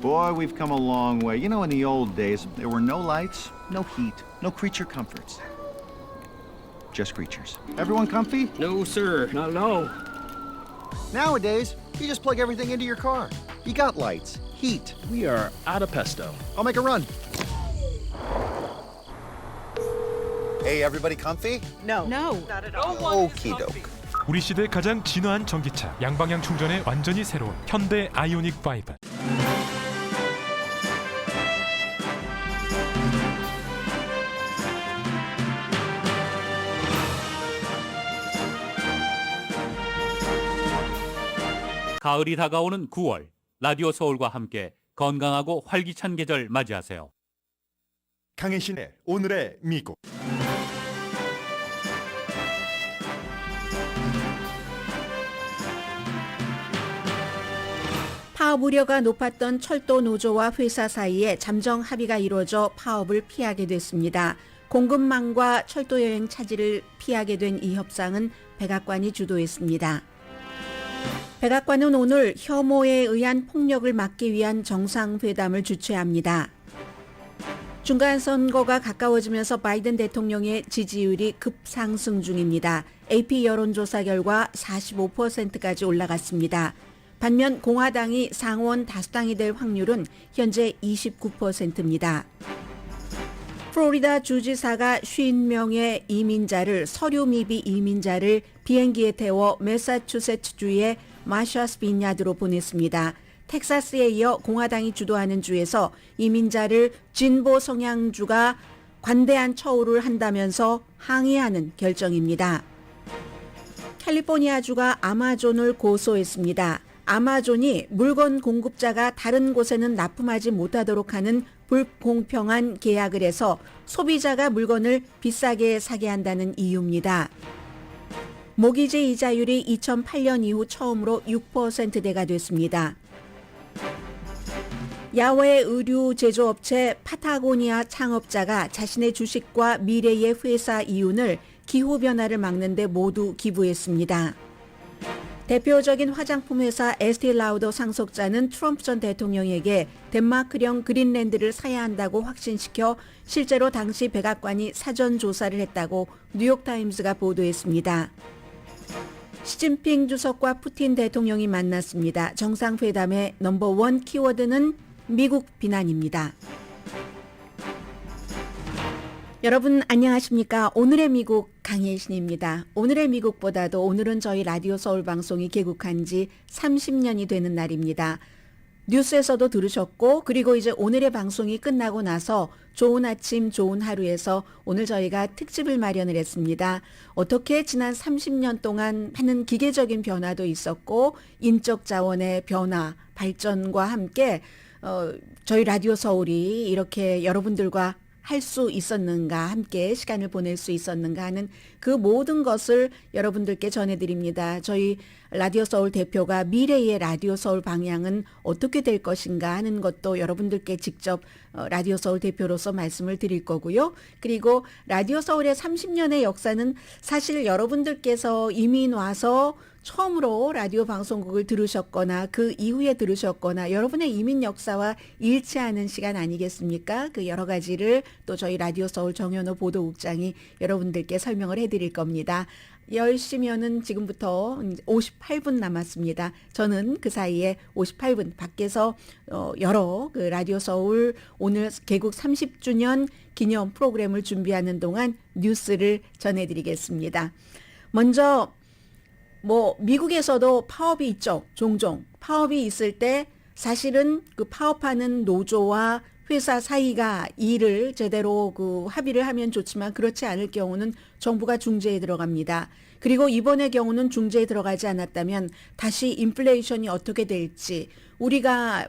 Boy, we've come a long way. You know, in the old days, there were no lights, no heat, no creature comforts. Just creatures. Everyone comfy? No, sir. Not at all. Nowadays, you just plug everything into your car. You got lights, heat. We are out of pesto. I'll make a run. Hey, everybody comfy? No. Okie doke. 우리 시대 가장 진화한 전기차, 양방향 충전에 완전히 새로운 현대 아이오닉 5. 가을이 다가오는 9월, 라디오 서울과 함께 건강하고 활기찬 계절 맞이하세요. 강혜신의 오늘의 미국. 파업 우려가 높았던 철도 노조와 회사 사이에 잠정 합의가 이루어져 파업을 피하게 됐습니다. 공급망과 철도 여행 차질을 피하게 된 이 협상은 백악관이 주도했습니다. 백악관은 오늘 혐오에 의한 폭력을 막기 위한 정상회담을 주최합니다. 중간선거가 가까워지면서 바이든 대통령의 지지율이 급상승 중입니다. AP 여론조사 결과 45%까지 올라갔습니다. 반면 공화당이 상원 다수당이 될 확률은 현재 29%입니다. 플로리다 주지사가 50명의 이민자를 서류 미비 이민자를 비행기에 태워 매사추세츠주의 마샤스 빈야드로 보냈습니다. 텍사스에 이어 공화당이 주도하는 주에서 이민자를 진보 성향주가 관대한 처우를 한다면서 항의하는 결정입니다. 캘리포니아주가 아마존을 고소했습니다. 아마존이 물건 공급자가 다른 곳에는 납품하지 못하도록 하는 불공평한 계약을 해서 소비자가 물건을 비싸게 사게 한다는 이유입니다. 모기지 이자율이 2008년 이후 처음으로 6%대가 됐습니다. 야외 의류 제조업체 파타고니아 창업자가 자신의 주식과 미래의 회사 이윤을 기후변화를 막는 데 모두 기부했습니다. 대표적인 화장품 회사 에스티라우더 상속자는 트럼프 전 대통령에게 덴마크령 그린랜드를 사야 한다고 확신시켜 실제로 당시 백악관이 사전 조사를 했다고 뉴욕타임스가 보도했습니다. 시진핑 주석과 푸틴 대통령이 만났습니다. 정상회담의 넘버원 키워드는 미국 비난입니다. 여러분 안녕하십니까? 오늘의 미국 강혜신입니다. 오늘의 미국보다도 오늘은 저희 라디오 서울 방송이 개국한 지 30년이 되는 날입니다. 뉴스에서도 들으셨고 그리고 이제 오늘의 방송이 끝나고 나서 좋은 아침 좋은 하루에서 오늘 저희가 특집을 마련을 했습니다. 어떻게 지난 30년 동안 하는 기계적인 변화도 있었고 인적 자원의 변화, 발전과 함께 저희 라디오 서울이 이렇게 여러분들과 할 수 있었는가, 함께 시간을 보낼 수 있었는가 하는 그 모든 것을 여러분들께 전해드립니다. 저희 라디오 서울 대표가 미래의 라디오 서울 방향은 어떻게 될 것인가 하는 것도 여러분들께 직접 라디오 서울 대표로서 말씀을 드릴 거고요. 그리고 라디오 서울의 30년의 역사는 사실 여러분들께서 이민 와서 처음으로 라디오 방송국을 들으셨거나 그 이후에 들으셨거나 여러분의 이민 역사와 일치하는 시간 아니겠습니까? 그 여러 가지를 또 저희 라디오 서울 정현호 보도국장이 여러분들께 설명을 해드릴 겁니다. 10시면은 지금부터 58분 남았습니다. 저는 그 사이에 58분 밖에서 여러 그 라디오 서울 오늘 개국 30주년 기념 프로그램을 준비하는 동안 뉴스를 전해드리겠습니다. 먼저 미국에서도 파업이 있죠. 종종 파업이 있을 때 사실은 그 파업하는 노조와 회사 사이가 일을 제대로 그 합의를 하면 좋지만 그렇지 않을 경우는 정부가 중재에 들어갑니다. 그리고 이번의 경우는 중재에 들어가지 않았다면 다시 인플레이션이 어떻게 될지 우리가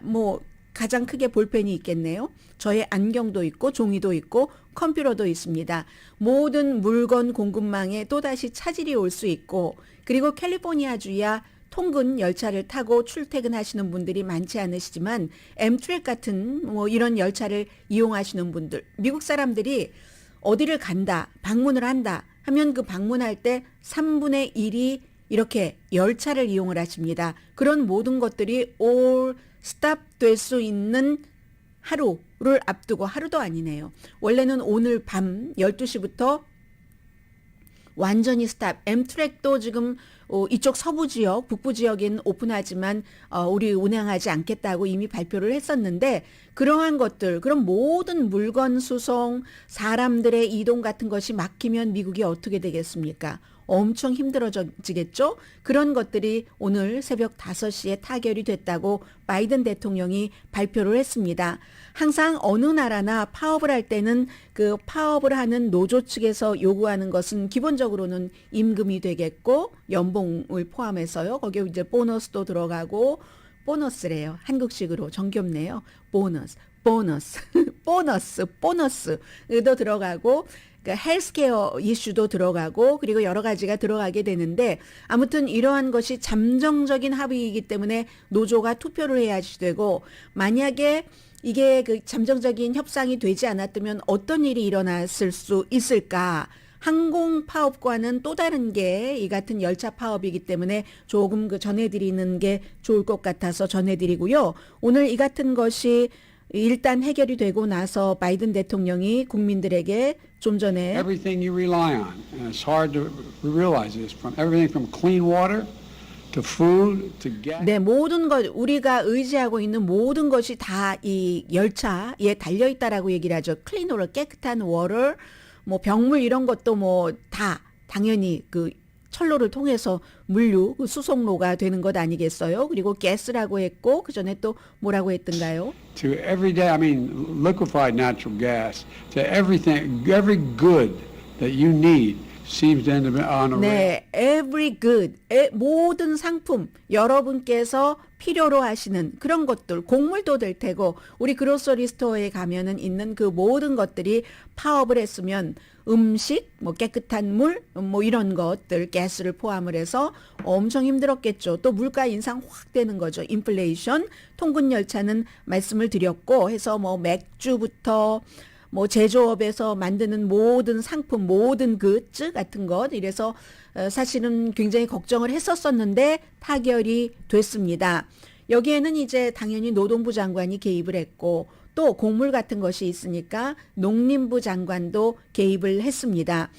가장 크게 볼펜이 있겠네요. 저의 안경도 있고 종이도 있고 컴퓨터도 있습니다. 모든 물건 공급망에 또다시 차질이 올 수 있고 그리고 캘리포니아주야 통근 열차를 타고 출퇴근하시는 분들이 많지 않으시지만 엠트랙 같은 이런 열차를 이용하시는 분들, 미국 사람들이 어디를 간다, 방문을 한다 하면 그 방문할 때 3분의 1이 이렇게 열차를 이용을 하십니다. 그런 모든 것들이 all 스탑될 수 있는 하루를 앞두고 하루도 아니네요. 원래는 오늘 밤 12시부터 완전히 스탑. 엠트랙도 지금 이쪽 서부 지역, 북부 지역에는 오픈하지만 우리 운행하지 않겠다고 이미 발표를 했었는데 그러한 것들, 그럼 모든 물건 수송, 사람들의 이동 같은 것이 막히면 미국이 어떻게 되겠습니까? 엄청 힘들어지겠죠? 그런 것들이 오늘 새벽 5시에 타결이 됐다고 바이든 대통령이 발표를 했습니다. 항상 어느 나라나 파업을 할 때는 그 파업을 하는 노조 측에서 요구하는 것은 기본적으로는 임금이 되겠고 연봉을 포함해서요. 거기에 이제 보너스도 들어가고 보너스래요. 한국식으로 정겹네요. 보너스. 보너스도 들어가고 헬스케어 이슈도 들어가고 그리고 여러 가지가 들어가게 되는데 아무튼 이러한 것이 잠정적인 합의이기 때문에 노조가 투표를 해야지 되고 만약에 이게 그 잠정적인 협상이 되지 않았다면 어떤 일이 일어났을 수 있을까? 항공 파업과는 또 다른 게 이 같은 열차 파업이기 때문에 조금 그 전해드리는 게 좋을 것 같아서 전해드리고요. 오늘 이 같은 것이 일단 해결이 되고 나서 바이든 대통령이 국민들에게 좀 전에 Everything you rely on, and it's hard to realize this, from everything from clean water to food to gas. 네, 모든 것 우리가 의지하고 있는 모든 것이 다 이 열차에 달려 있다라고 얘기를 하죠. 클린 워터, 깨끗한 워터, 뭐 병물 이런 것도 뭐 다 당연히 그 철로를 통해서 물류 그 수송로가 되는 것 아니겠어요? 그리고 가스라고 했고 그 전에 또 뭐라고 했던가요? To every day, I mean, liquefied natural gas, to everything, every good that you need seems to end up on a rail. 네, every good, 모든 상품 여러분께서 필요로 하시는 그런 것들, 곡물도 될 테고 우리 그로서리 스토어에 가면은 있는 그 모든 것들이 파업을 했으면 음식, 뭐 깨끗한 물, 뭐 이런 것들, 가스를 포함을 해서 엄청 힘들었겠죠. 또 물가 인상 확 되는 거죠. 인플레이션, 통근 열차는 말씀을 드렸고 해서 뭐 맥주부터 뭐 제조업에서 만드는 모든 상품, 모든 굿즈 같은 것 이래서 사실은 굉장히 걱정을 했었었는데 타결이 됐습니다. 여기에는 이제 당연히 노동부 장관이 개입을 했고 또 곡물 같은 것이 있으니까 농림부 장관도 개입을 했습니다.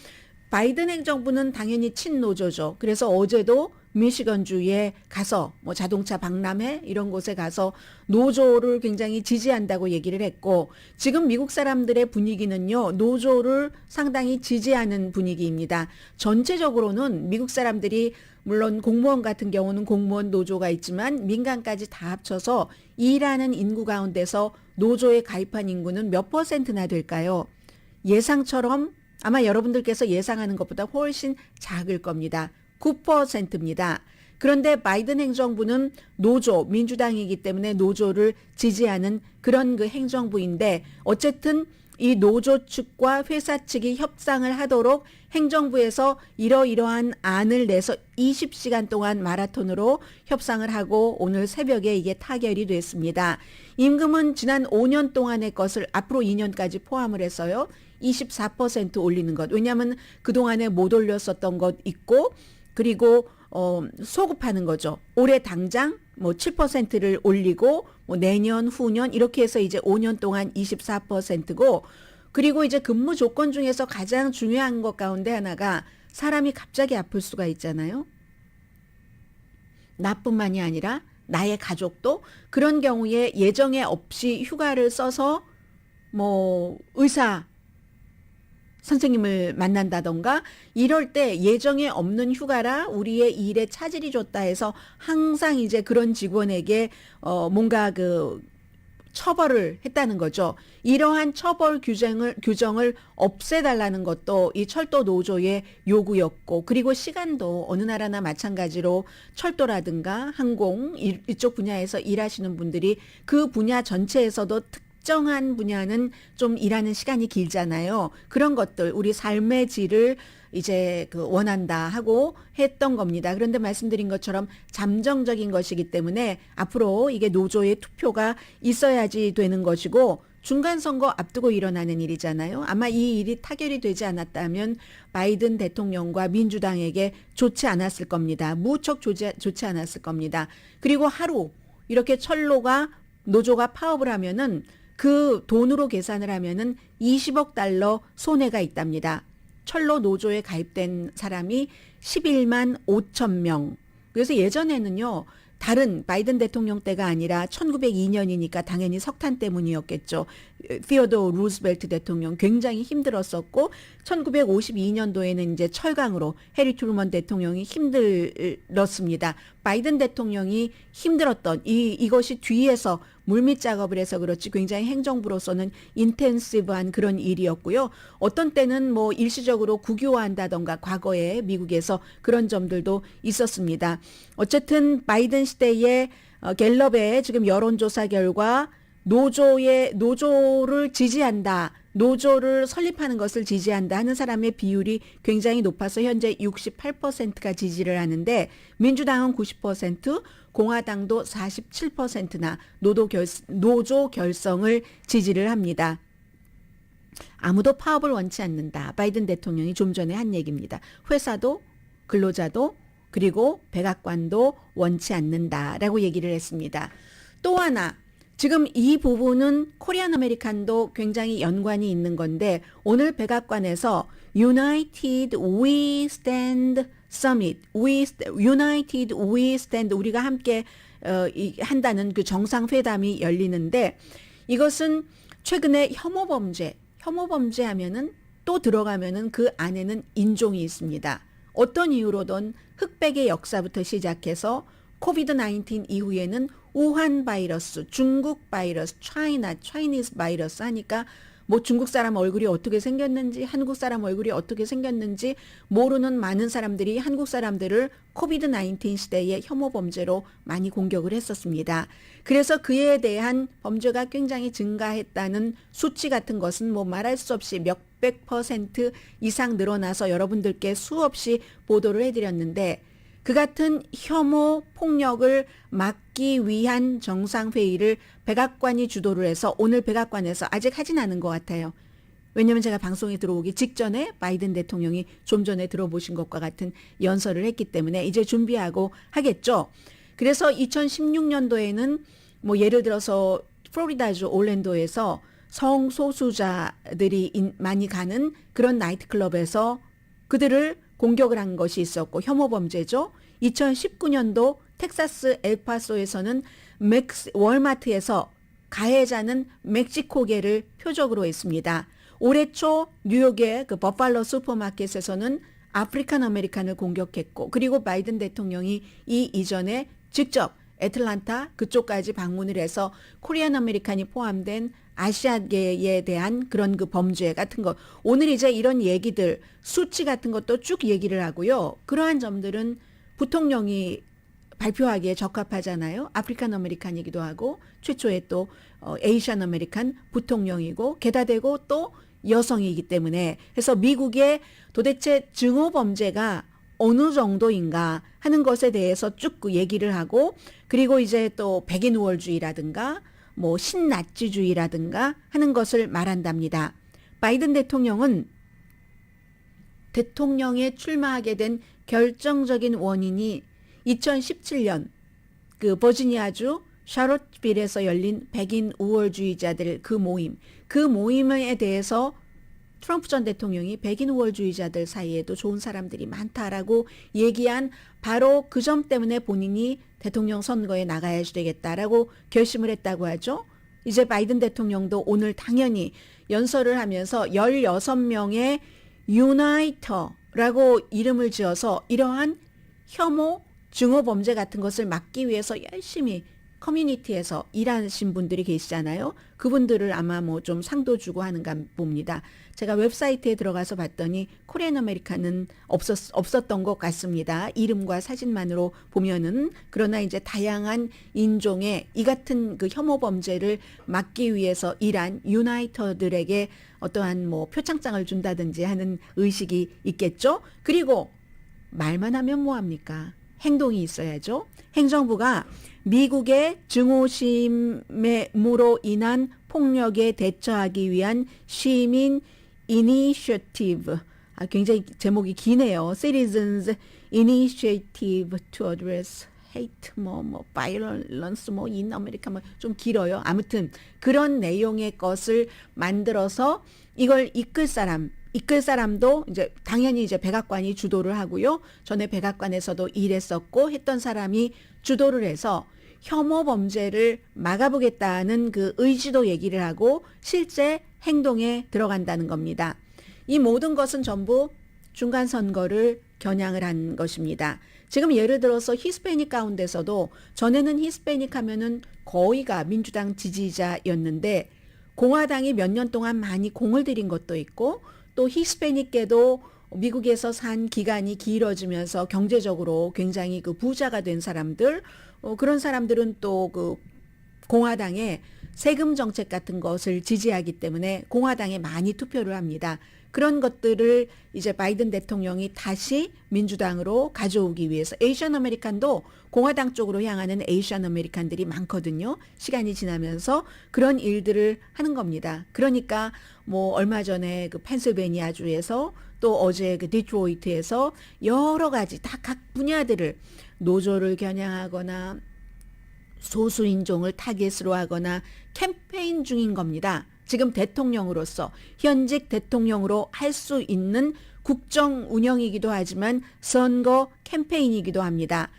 바이든 행정부는 당연히 친노조죠. 그래서 어제도 미시건주에 가서 뭐 자동차 박람회 이런 곳에 가서 노조를 굉장히 지지한다고 얘기를 했고 지금 미국 사람들의 분위기는요. 노조를 상당히 지지하는 분위기입니다. 전체적으로는 미국 사람들이 물론 공무원 같은 경우는 공무원 노조가 있지만 민간까지 다 합쳐서 일하는 인구 가운데서 노조에 가입한 인구는 몇 %나 될까요? 예상처럼 아마 여러분들께서 예상하는 것보다 훨씬 작을 겁니다. 9%입니다. 그런데 바이든 행정부는 노조, 민주당이기 때문에 노조를 지지하는 그런 그 행정부인데 어쨌든 이 노조 측과 회사 측이 협상을 하도록 행정부에서 이러이러한 안을 내서 20시간 동안 마라톤으로 협상을 하고 오늘 새벽에 이게 타결이 됐습니다. 임금은 지난 5년 동안의 것을 앞으로 2년까지 포함을 해서요. 24% 올리는 것. 왜냐하면 그동안에 못 올렸었던 것 있고 그리고 소급하는 거죠. 올해 당장 뭐 7%를 올리고 뭐 내년 후년 이렇게 해서 이제 5년 동안 24%고 그리고 이제 근무 조건 중에서 가장 중요한 것 가운데 하나가 사람이 갑자기 아플 수가 있잖아요. 나뿐만이 아니라 나의 가족도 그런 경우에 예정에 없이 휴가를 써서 뭐 의사 선생님을 만난다던가 이럴 때 예정에 없는 휴가라 우리의 일에 차질이 줬다 해서 항상 이제 그런 직원에게 뭔가 그 처벌을 했다는 거죠. 이러한 처벌 규정을 없애달라는 것도 이 철도 노조의 요구였고 그리고 시간도 어느 나라나 마찬가지로 철도라든가 항공 이쪽 분야에서 일하시는 분들이 그 분야 전체에서도 특정한 분야는 좀 일하는 시간이 길잖아요. 그런 것들 우리 삶의 질을 이제 그 원한다 하고 했던 겁니다. 그런데 말씀드린 것처럼 잠정적인 것이기 때문에 앞으로 이게 노조의 투표가 있어야지 되는 것이고 중간 선거 앞두고 일어나는 일이잖아요. 아마 이 일이 타결이 되지 않았다면 바이든 대통령과 민주당에게 좋지 않았을 겁니다. 무척 좋지 않았을 겁니다. 그리고 하루 이렇게 노조가 파업을 하면은 그 돈으로 계산을 하면은 20억 달러 손해가 있답니다. 철로 노조에 가입된 사람이 11만 5천 명. 그래서 예전에는요. 다른 바이든 대통령 때가 아니라 1902년이니까 당연히 석탄 때문이었겠죠. 티오도어 루즈벨트 대통령 굉장히 힘들었었고 1952년도에는 이제 철강으로 해리 트루먼 대통령이 힘들었습니다. 바이든 대통령이 힘들었던 이것이 뒤에서 물밑 작업을 해서 그렇지 굉장히 행정부로서는 인텐시브한 그런 일이었고요. 어떤 때는 뭐 일시적으로 국유화한다던가 과거에 미국에서 그런 점들도 있었습니다. 어쨌든 바이든 시대의 갤럽의 지금 여론조사 결과 노조를 지지한다. 노조를 설립하는 것을 지지한다 하는 사람의 비율이 굉장히 높아서 현재 68%가 지지를 하는데 민주당은 90%, 공화당도 47%나 노조 결성을 지지를 합니다. 아무도 파업을 원치 않는다. 바이든 대통령이 좀 전에 한 얘기입니다. 회사도 근로자도 그리고 백악관도 원치 않는다라고 얘기를 했습니다. 또 하나 지금 이 부분은 코리안 아메리칸도 굉장히 연관이 있는 건데 오늘 백악관에서 United We Stand Summit, United We Stand 우리가 함께 한다는 그 정상회담이 열리는데 이것은 최근에 혐오범죄 하면은 또 들어가면은 그 안에는 인종이 있습니다. 어떤 이유로든 흑백의 역사부터 시작해서 코비드-19 이후에는 우한 바이러스, 중국 바이러스, 차이니스 바이러스 하니까 뭐 중국 사람 얼굴이 어떻게 생겼는지 한국 사람 얼굴이 어떻게 생겼는지 모르는 많은 사람들이 한국 사람들을 코비드-19 시대의 혐오 범죄로 많이 공격을 했었습니다. 그래서 그에 대한 범죄가 굉장히 증가했다는 수치 같은 것은 뭐 말할 수 없이 몇백 % 이상 늘어나서 여러분들께 수없이 보도를 해드렸는데 그 같은 혐오 폭력을 막기 위한 정상회의를 백악관이 주도를 해서 오늘 백악관에서 아직 하진 않은 것 같아요. 왜냐하면 제가 방송에 들어오기 직전에 바이든 대통령이 좀 전에 들어보신 것과 같은 연설을 했기 때문에 이제 준비하고 하겠죠. 그래서 2016년도에는 뭐 예를 들어서 플로리다주 올랜도에서 성소수자들이 많이 가는 그런 나이트클럽에서 그들을 공격을 한 것이 있었고 혐오 범죄죠. 2019년도 텍사스 엘파소에서는 월마트에서 가해자는 멕시코계를 표적으로 했습니다. 올해 초 뉴욕의 그 버팔로 슈퍼마켓에서는 아프리칸 아메리칸을 공격했고 그리고 바이든 대통령이 이 이전에 직접 애틀란타 그쪽까지 방문을 해서 코리안 아메리칸이 포함된 아시아계에 대한 그런 그 범죄 같은 것. 오늘 이제 이런 얘기들, 수치 같은 것도 쭉 얘기를 하고요. 그러한 점들은 부통령이 발표하기에 적합하잖아요. 아프리칸 아메리칸이기도 하고 최초의 또 에이시안 아메리칸 부통령이고 게다 대고 또 여성이기 때문에 그래서 미국의 도대체 증오 범죄가 어느 정도인가 하는 것에 대해서 쭉 얘기를 하고 그리고 이제 또 백인 우월주의라든가 뭐 신나치주의라든가 하는 것을 말한답니다. 바이든 대통령은 대통령에 출마하게 된 결정적인 원인이 2017년 그 버지니아주 샤롯빌에서 열린 백인 우월주의자들 그 모임에 대해서 트럼프 전 대통령이 백인 우월주의자들 사이에도 좋은 사람들이 많다라고 얘기한 바로 그 점 때문에 본인이 대통령 선거에 나가야 되겠다라고 결심을 했다고 하죠. 이제 바이든 대통령도 오늘 당연히 연설을 하면서 16명의 유나이터라고 이름을 지어서 이러한 혐오, 증오 범죄 같은 것을 막기 위해서 열심히 커뮤니티에서 일하신 분들이 계시잖아요. 그분들을 아마 뭐 좀 상도 주고 하는가 봅니다. 제가 웹사이트에 들어가서 봤더니 코리안 아메리칸은 없었던 것 같습니다. 이름과 사진만으로 보면은 그러나 이제 다양한 인종의 이 같은 그 혐오 범죄를 막기 위해서 일한 유나이터들에게 어떠한 뭐 표창장을 준다든지 하는 의식이 있겠죠. 그리고 말만 하면 뭐합니까? 행동이 있어야죠. 행정부가 미국의 증오심으로 인한 폭력에 대처하기 위한 시민 이니셔티브, 굉장히 제목이 기네요. Citizens Initiative to Address hate violence in America 좀 길어요. 아무튼 그런 내용의 것을 만들어서 이걸 이끌 사람도 이제 당연히 이제 백악관이 주도를 하고요. 전에 백악관에서도 일했었고 했던 사람이 주도를 해서 혐오 범죄를 막아보겠다는 그 의지도 얘기를 하고 실제 행동에 들어간다는 겁니다. 이 모든 것은 전부 중간 선거를 겨냥을 한 것입니다. 지금 예를 들어서 히스패닉 가운데서도 전에는 히스패닉 하면은 거의가 민주당 지지자였는데 공화당이 몇 년 동안 많이 공을 들인 것도 있고 또 히스패닉계도 미국에서 산 기간이 길어지면서 경제적으로 굉장히 그 부자가 된 사람들 그런 사람들은 또 그 공화당의 세금 정책 같은 것을 지지하기 때문에 공화당에 많이 투표를 합니다. 그런 것들을 이제 바이든 대통령이 다시 민주당으로 가져오기 위해서 에이시안 아메리칸도 공화당 쪽으로 향하는 에이시안 아메리칸들이 많거든요. 시간이 지나면서 그런 일들을 하는 겁니다. 그러니까 뭐 얼마 전에 그 펜실베니아주에서 또 어제 그 디트로이트에서 여러 가지 다 각 분야들을 노조를 겨냥하거나 소수인종을 타겟으로 하거나 캠페인 중인 겁니다. 지금 대통령으로서 현직 대통령으로 할 수 있는 국정 운영이기도 하지만 선거 캠페인이기도 합니다.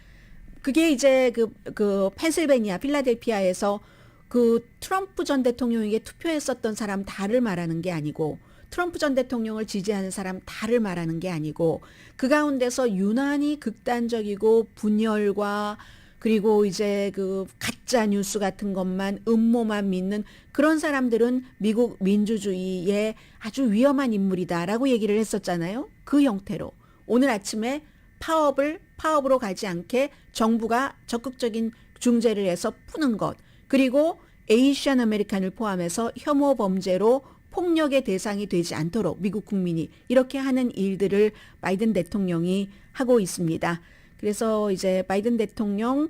그게 이제 그 펜실베니아 필라델피아에서 그 트럼프 전 대통령에게 투표했었던 사람 다를 말하는 게 아니고 트럼프 전 대통령을 지지하는 사람 다를 말하는 게 아니고 그 가운데서 유난히 극단적이고 분열과 그리고 이제 그 가짜 뉴스 같은 것만 음모만 믿는 그런 사람들은 미국 민주주의의 아주 위험한 인물이다라고 얘기를 했었잖아요. 그 형태로 오늘 아침에 파업으로 가지 않게 정부가 적극적인 중재를 해서 푸는 것 그리고 에이시안 아메리칸을 포함해서 혐오 범죄로 폭력의 대상이 되지 않도록 미국 국민이 이렇게 하는 일들을 바이든 대통령이 하고 있습니다. 그래서 이제 바이든 대통령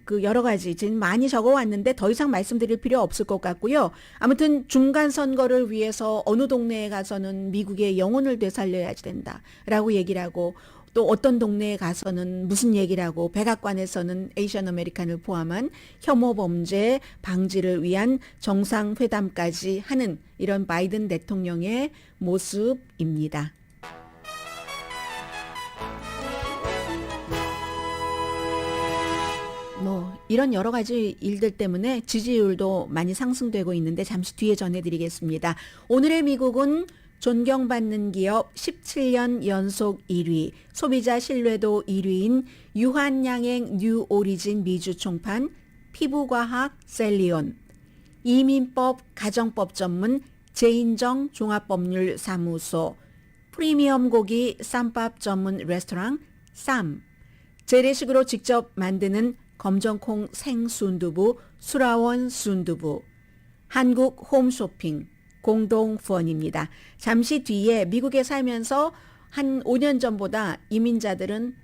그 여러 가지 지금 많이 적어왔는데 더 이상 말씀드릴 필요 없을 것 같고요. 아무튼 중간 선거를 위해서 어느 동네에 가서는 미국의 영혼을 되살려야 된다라고 얘기를 하고 또 어떤 동네에 가서는 무슨 얘기를 하고 백악관에서는 에이시안 아메리칸을 포함한 혐오 범죄 방지를 위한 정상회담까지 하는 이런 바이든 대통령의 모습입니다. 이런 여러 가지 일들 때문에 지지율도 많이 상승되고 있는데 잠시 뒤에 전해드리겠습니다. 오늘의 미국은 존경받는 기업 17년 연속 1위, 소비자 신뢰도 1위인 유한양행 뉴 오리진 미주 총판, 피부과학 셀리온, 이민법 가정법 전문 제인정 종합법률사무소, 프리미엄 고기 쌈밥 전문 레스토랑 쌈, 재래식으로 직접 만드는 검정콩 생순두부 수라원 순두부, 한국 홈쇼핑 공동 후원입니다. 잠시 뒤에 미국에 살면서 한 5년 전보다 이민자들은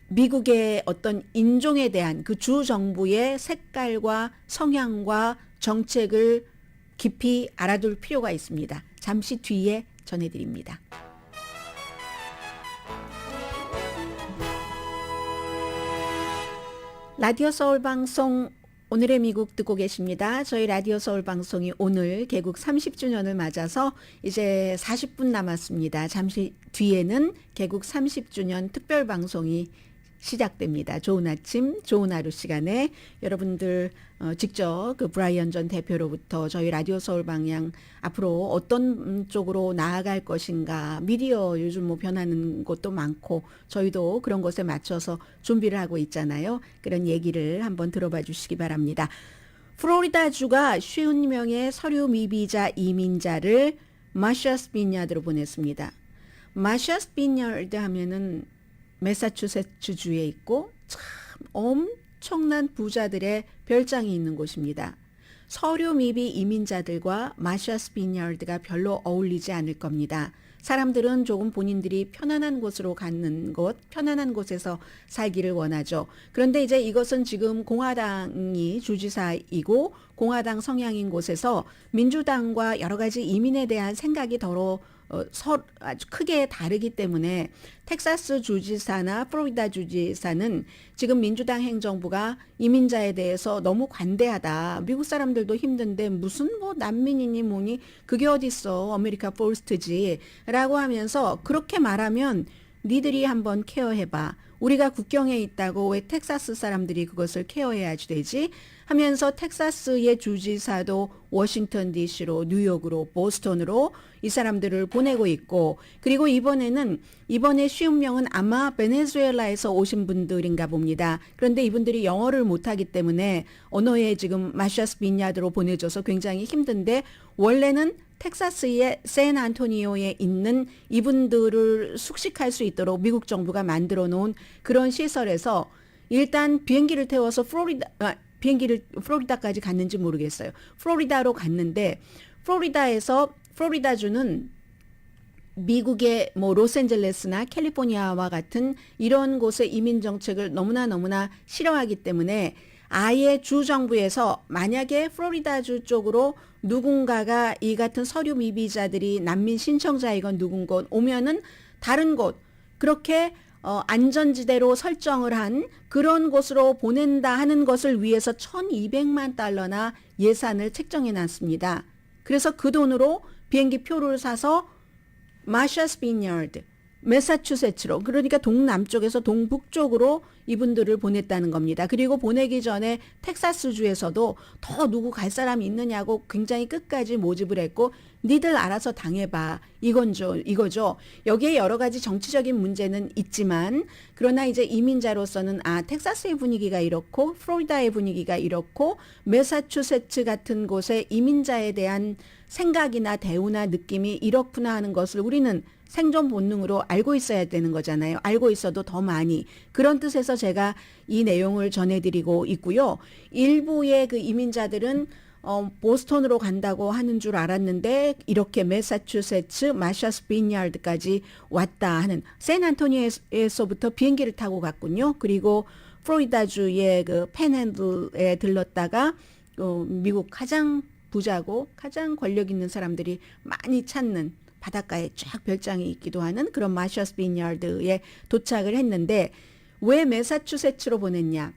미국의 어떤 인종에 대한 그 주 정부의 색깔과 성향과 정책을 깊이 알아둘 필요가 있습니다. 잠시 뒤에 전해드립니다. 라디오 서울 방송 오늘의 미국 듣고 계십니다. 저희 라디오 서울 방송이 오늘 개국 30주년을 맞아서 이제 40분 남았습니다. 잠시 뒤에는 개국 30주년 특별 방송이 시작됩니다. 좋은 아침, 좋은 하루 시간에 여러분들 직접 그 브라이언 전 대표로부터 저희 라디오 서울 방향 앞으로 어떤 쪽으로 나아갈 것인가, 미디어 요즘 뭐 변하는 것도 많고 저희도 그런 것에 맞춰서 준비를 하고 있잖아요. 그런 얘기를 한번 들어봐 주시기 바랍니다. 플로리다주가 50명의 서류 미비자 이민자를 마샤스 비냐드로 보냈습니다. 마샤스 비냐드 하면은 매사추세츠주에 있고 참 엄청난 부자들의 별장이 있는 곳입니다. 서류 미비 이민자들과 마샤스 비냐드가 별로 어울리지 않을 겁니다. 사람들은 조금 본인들이 편안한 곳으로 가는 곳, 편안한 곳에서 살기를 원하죠. 그런데 이제 이것은 지금 공화당이 주지사이고 공화당 성향인 곳에서 민주당과 여러 가지 이민에 대한 생각이 더러 아주 크게 다르기 때문에 텍사스 주지사나 플로리다 주지사는 지금 민주당 행정부가 이민자에 대해서 너무 관대하다. 미국 사람들도 힘든데 무슨 뭐 난민이니 뭐니 그게 어딨어. 아메리카 포스트지라고 하면서 그렇게 말하면 니들이 한번 케어해봐. 우리가 국경에 있다고 왜 텍사스 사람들이 그것을 케어해야지 되지? 하면서 텍사스의 주지사도 워싱턴 DC로 뉴욕으로 보스턴으로 이 사람들을 보내고 있고 그리고 이번에 쉬운 명은 아마 베네수엘라에서 오신 분들인가 봅니다. 그런데 이분들이 영어를 못하기 때문에 언어에 지금 마샤스 빈야드로 보내줘서 굉장히 힘든데 원래는 텍사스의 샌안토니오에 있는 이분들을 숙식할 수 있도록 미국 정부가 만들어 놓은 그런 시설에서 일단 비행기를 태워서 플로리다까지 갔는지 모르겠어요. 플로리다로 갔는데 플로리다주는 미국의 뭐 로스앤젤레스나 캘리포니아와 같은 이런 곳의 이민 정책을 너무나 싫어하기 때문에 아예 주 정부에서 만약에 플로리다주 쪽으로 누군가가 이 같은 서류 미비자들이 난민 신청자이건 누군가 오면은 다른 곳 그렇게 안전지대로 설정을 한 그런 곳으로 보낸다 하는 것을 위해서 $1,200만 예산을 책정해 놨습니다. 그래서 그 돈으로 비행기 표를 사서 마샤스 비니어드, 매사추세츠로 그러니까 동남쪽에서 동북쪽으로 이분들을 보냈다는 겁니다. 그리고 보내기 전에 텍사스주에서도 더 누구 갈 사람이 있느냐고 굉장히 끝까지 모집을 했고 니들 알아서 당해봐. 이거죠. 여기에 여러 가지 정치적인 문제는 있지만 그러나 이제 이민자로서는 텍사스의 분위기가 이렇고 플로리다의 분위기가 이렇고 매사추세츠 같은 곳의 이민자에 대한 생각이나 대우나 느낌이 이렇구나 하는 것을 우리는 생존 본능으로 알고 있어야 되는 거잖아요. 알고 있어도 더 많이. 그런 뜻에서 제가 이 내용을 전해드리고 있고요. 일부의 그 이민자들은 보스턴으로 간다고 하는 줄 알았는데 이렇게 매사추세츠 마샤스 비니아드까지 왔다 하는 샌안토니오에서부터 비행기를 타고 갔군요. 그리고 플로리다주의 그 팬핸들에 들렀다가 미국 가장 부자고 가장 권력 있는 사람들이 많이 찾는 바닷가에 쫙 별장이 있기도 하는 그런 마샤스 비니아드에 도착을 했는데 왜 매사추세츠로 보냈냐?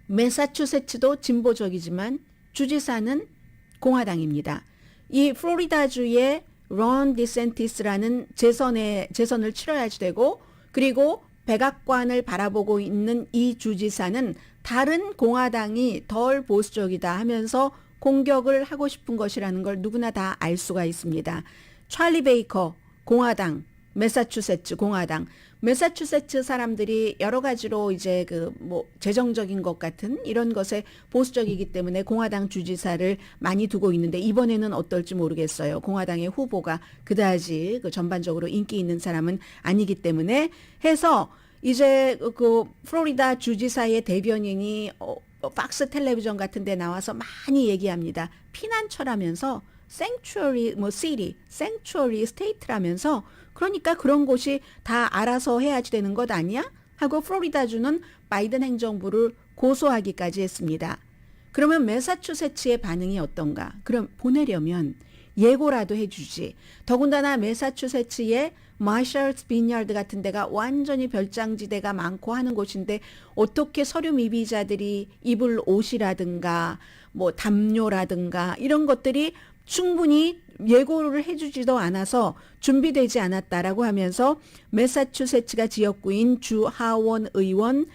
매사추세츠도 진보적이지만 주지사는 공화당입니다. 이 플로리다주의 론 디센티스라는 재선을 치러야지 되고 그리고 백악관을 바라보고 있는 이 주지사는 다른 공화당이 덜 보수적이다 하면서 공격을 하고 싶은 것이라는 걸 누구나 다 알 수가 있습니다. 찰리 베이커 공화당, 매사추세츠 공화당, 매사추세츠 사람들이 여러 가지로 이제 그 뭐 재정적인 것 같은 이런 것에 보수적이기 때문에 공화당 주지사를 많이 두고 있는데 이번에는 어떨지 모르겠어요. 공화당의 후보가 그다지 그 전반적으로 인기 있는 사람은 아니기 때문에 해서 이제 그 플로리다 주지사의 대변인이 팍스 텔레비전 같은 데 나와서 많이 얘기합니다. 피난처라면서 sanctuary city, sanctuary state라면서 그러니까 그런 곳이 다 알아서 해야지 되는 것 아니야? 하고 플로리다주는 바이든 행정부를 고소하기까지 했습니다. 그러면 매사추세츠의 반응이 어떤가? 그럼 보내려면 예고라도 해주지. 더군다나 매사추세츠의 마샬스 비니아드 같은 데가 완전히 별장지대가 많고 하는 곳인데 어떻게 서류 미비자들이 입을 옷이라든가 뭐 담요라든가 이런 것들이 충분히 예고를 해주지도 않아서 준비되지 않았다라고 하면서 매사추세츠가 지역구인 주 하원 의원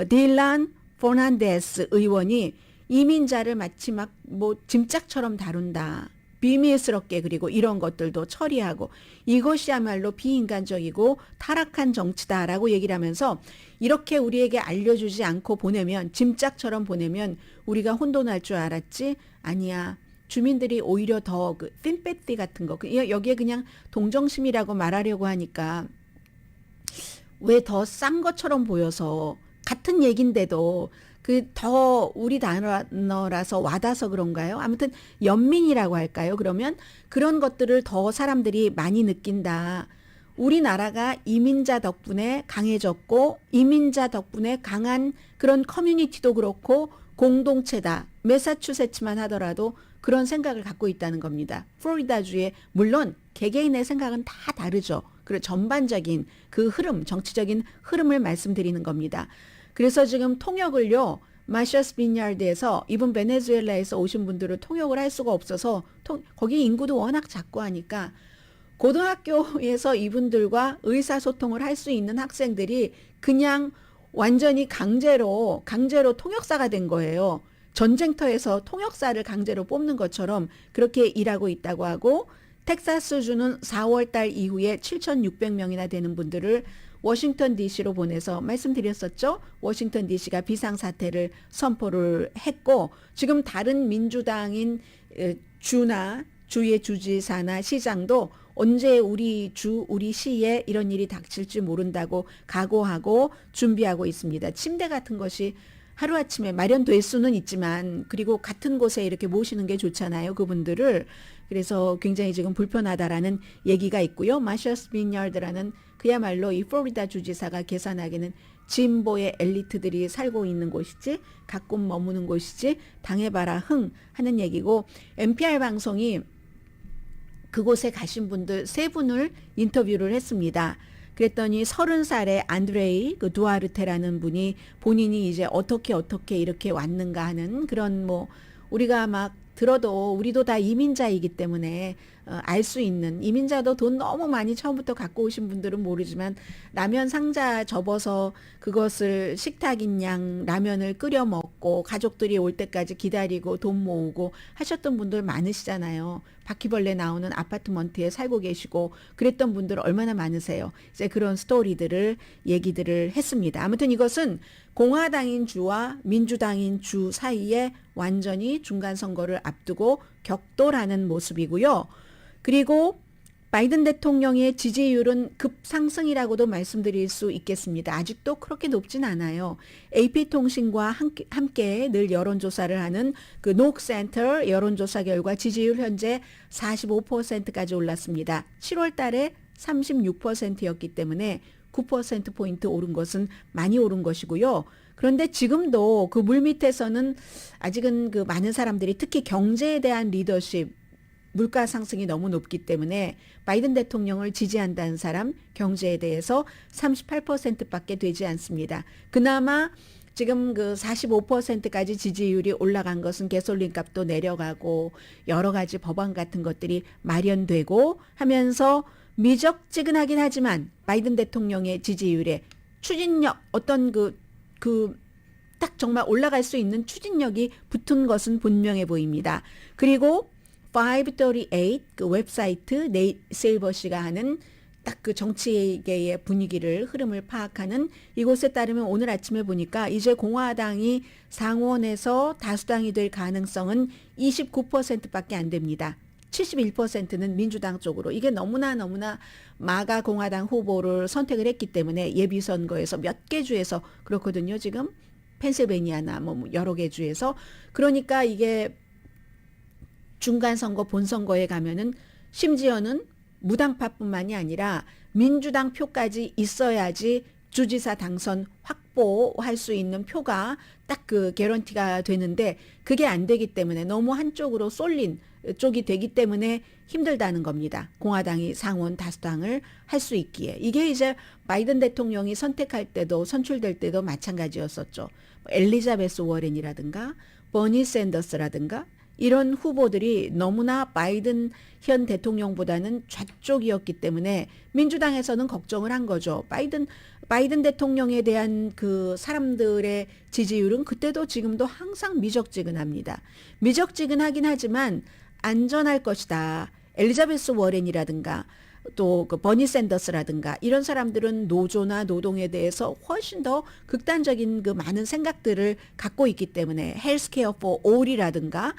딜란 포난데스 의원이 이민자를 마치 막 뭐 짐짝처럼 다룬다. 비밀스럽게 그리고 이런 것들도 처리하고 이것이야말로 비인간적이고 타락한 정치다라고 얘기를 하면서 이렇게 우리에게 알려주지 않고 보내면 짐짝처럼 보내면 우리가 혼돈할 줄 알았지? 아니야. 주민들이 오히려 더 그 핀패티 같은 거 여기에 그냥 동정심이라고 말하려고 하니까 왜 더 싼 것처럼 보여서 같은 얘긴데도 그 더 우리 단어라서 와닿아서 그런가요? 아무튼 연민이라고 할까요? 그러면 그런 것들을 더 사람들이 많이 느낀다. 우리나라가 이민자 덕분에 강해졌고 이민자 덕분에 강한 그런 커뮤니티도 그렇고 공동체다. 매사추세츠만 하더라도 그런 생각을 갖고 있다는 겁니다. 플로리다주에 물론 개개인의 생각은 다 다르죠. 그리고 전반적인 그 흐름, 정치적인 흐름을 말씀드리는 겁니다. 그래서 지금 통역을요. 마셔스 빈야드에서 이분 베네수엘라에서 오신 분들을 통역을 할 수가 없어서 거기 인구도 워낙 작고 하니까 고등학교에서 이분들과 의사소통을 할 수 있는 학생들이 그냥 완전히 강제로 통역사가 된 거예요. 전쟁터에서 통역사를 강제로 뽑는 것처럼 그렇게 일하고 있다고 하고 텍사스주는 4월 달 이후에 7,600명이나 되는 분들을 워싱턴 DC로 보내서 말씀드렸었죠. 워싱턴 DC가 비상사태를 선포를 했고 지금 다른 민주당인 주의 주지사나 시장도 언제 우리 시에 이런 일이 닥칠지 모른다고 각오하고 준비하고 있습니다. 침대 같은 것이 하루아침에 마련될 수는 있지만 그리고 같은 곳에 이렇게 모시는 게 좋잖아요. 그분들을. 그래서 굉장히 지금 불편하다라는 얘기가 있고요. 마셔스 빈야드라는 그야말로 이 플로리다 주지사가 계산하기는 진보의 엘리트들이 살고 있는 곳이지 가끔 머무는 곳이지 당해봐라 흥 하는 얘기고 NPR 방송이 그곳에 가신 분들 3분을 인터뷰를 했습니다. 그랬더니 30살의 안드레이 두아르테라는 분이 본인이 이제 어떻게 이렇게 왔는가 하는 그런 우리가 막 들어도 우리도 다 이민자이기 때문에 알 수 있는 이민자도 돈 너무 많이 처음부터 갖고 오신 분들은 모르지만 라면 상자 접어서 그것을 식탁인 양 라면을 끓여 먹고 가족들이 올 때까지 기다리고 돈 모으고 하셨던 분들 많으시잖아요. 바퀴벌레 나오는 아파트먼트에 살고 계시고 그랬던 분들 얼마나 많으세요. 이제 그런 스토리들을 얘기들을 했습니다. 아무튼 이것은 공화당인 주와 민주당인 주 사이에 완전히 중간 선거를 앞두고 격돌하는 모습이고요. 그리고 바이든 대통령의 지지율은 급상승이라고도 말씀드릴 수 있겠습니다. 아직도 그렇게 높진 않아요. AP통신과 함께 늘 여론조사를 하는 그 녹센터 여론조사 결과 지지율 현재 45%까지 올랐습니다. 7월 달에 36%였기 때문에 9%포인트 오른 것은 많이 오른 것이고요. 그런데 지금도 그 물밑에서는 아직은 그 많은 사람들이 특히 경제에 대한 리더십 물가 상승이 너무 높기 때문에 바이든 대통령을 지지한다는 사람 경제에 대해서 38%밖에 되지 않습니다. 그나마 지금 그 45%까지 지지율이 올라간 것은 가솔린 값도 내려가고 여러 가지 법안 같은 것들이 마련되고 하면서 미적지근하긴 하지만 바이든 대통령의 지지율에 추진력 어떤 딱 정말 올라갈 수 있는 추진력이 붙은 것은 분명해 보입니다. 그리고 538 그 웹사이트 네이트 실버시가 하는 딱 그 정치계의 분위기를 흐름을 파악하는 이곳에 따르면 오늘 아침에 보니까 이제 공화당이 상원에서 다수당이 될 가능성은 29%밖에 안 됩니다. 71%는 민주당 쪽으로 이게 너무나 마가 공화당 후보를 선택을 했기 때문에 예비선거에서 몇 개 주에서 그렇거든요. 지금 펜실베니아나 여러 개 주에서 그러니까 이게 중간선거 본선거에 가면은 심지어는 무당파뿐만이 아니라 민주당 표까지 있어야지 주지사 당선 확보할 수 있는 표가 딱 그 개런티가 되는데 그게 안 되기 때문에 너무 한쪽으로 쏠린 쪽이 되기 때문에 힘들다는 겁니다. 공화당이 상원 다수당을 할 수 있기에. 이게 이제 바이든 대통령이 선택할 때도 선출될 때도 마찬가지였었죠. 엘리자베스 워렌이라든가 버니 샌더스라든가 이런 후보들이 너무나 바이든 현 대통령보다는 좌쪽이었기 때문에 민주당에서는 걱정을 한 거죠. 바이든 대통령에 대한 그 사람들의 지지율은 그때도 지금도 항상 미적지근합니다. 미적지근하긴 하지만 안전할 것이다. 엘리자베스 워렌이라든가 또 그 버니 샌더스라든가 이런 사람들은 노조나 노동에 대해서 훨씬 더 극단적인 그 많은 생각들을 갖고 있기 때문에 헬스케어 포 올이라든가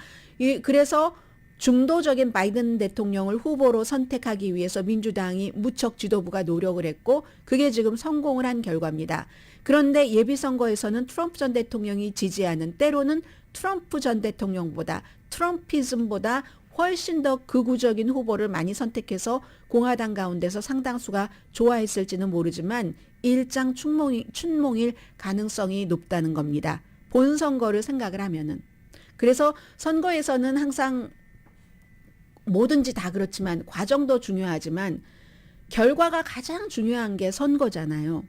그래서 중도적인 바이든 대통령을 후보로 선택하기 위해서 민주당이 무척 지도부가 노력을 했고 그게 지금 성공을 한 결과입니다. 그런데 예비선거에서는 트럼프 전 대통령이 지지하는 때로는 트럼프 전 대통령보다 트럼피즘보다 훨씬 더 극우적인 후보를 많이 선택해서 공화당 가운데서 상당수가 좋아했을지는 모르지만 일장 춘몽일 가능성이 높다는 겁니다. 본선거를 생각을 하면은. 그래서 선거에서는 항상 뭐든지 다 그렇지만 과정도 중요하지만 결과가 가장 중요한 게 선거잖아요.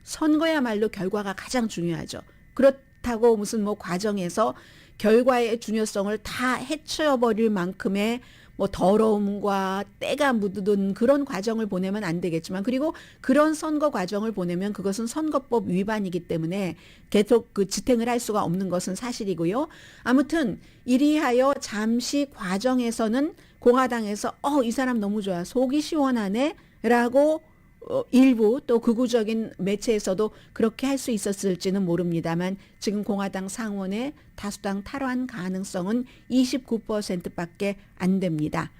선거야말로 결과가 가장 중요하죠. 그렇다고 무슨 뭐 과정에서 결과의 중요성을 다 해쳐버릴 만큼의 뭐 더러움과 때가 묻은 그런 과정을 보내면 안 되겠지만, 그리고 그런 선거 과정을 보내면 그것은 선거법 위반이기 때문에 계속 그 지탱을 할 수가 없는 것은 사실이고요. 아무튼 이리하여 잠시 과정에서는 공화당에서 이 사람 너무 좋아, 속이 시원하네 라고 일부 또 극우적인 매체에서도 그렇게 할 수 있었을지는 모릅니다만, 지금 공화당 상원의 다수당 탈환 가능성은 29%밖에 안 됩니다.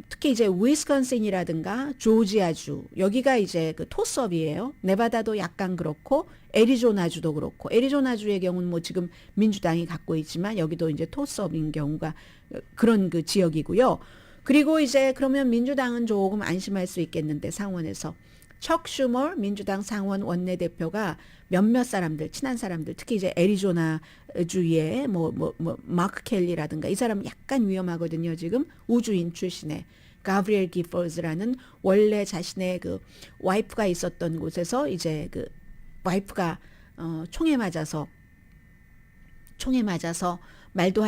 특히 이제 위스콘신이라든가 조지아주, 여기가 이제 그 토스업이에요. 네바다도 약간 그렇고 애리조나주도 그렇고, 애리조나주의 경우는 뭐 지금 민주당이 갖고 있지만 여기도 이제 토스업인 경우가 그런 그 지역이고요. 그리고 이제 그러면 민주당은 조금 안심할 수 있겠는데, 상원에서 척 슈머 민주당 상원 원내대표가 몇몇 사람들, 친한 사람들, 특히 이제 애리조나 주의 마크 켈리라든가 이 사람 약간 위험하거든요. 지금 우주인 출신의 가브리엘 기퍼즈라는, 원래 자신의 그 와이프가 있었던 곳에서 이제 그 와이프가 총에 맞아서 말도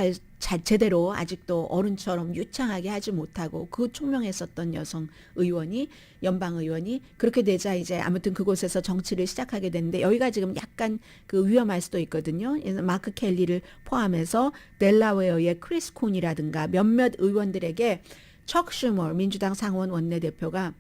제대로 아직도 어른처럼 유창하게 하지 못하고 그 총명했었던 여성 의원이, 연방 의원이, 그렇게 되자 이제 아무튼 그곳에서 정치를 시작하게 됐는데, 여기가 지금 약간 그 위험할 수도 있거든요. 마크 켈리를 포함해서 델라웨어의 크리스 콘이라든가 몇몇 의원들에게 척 슈머 민주당 상원 원내대표가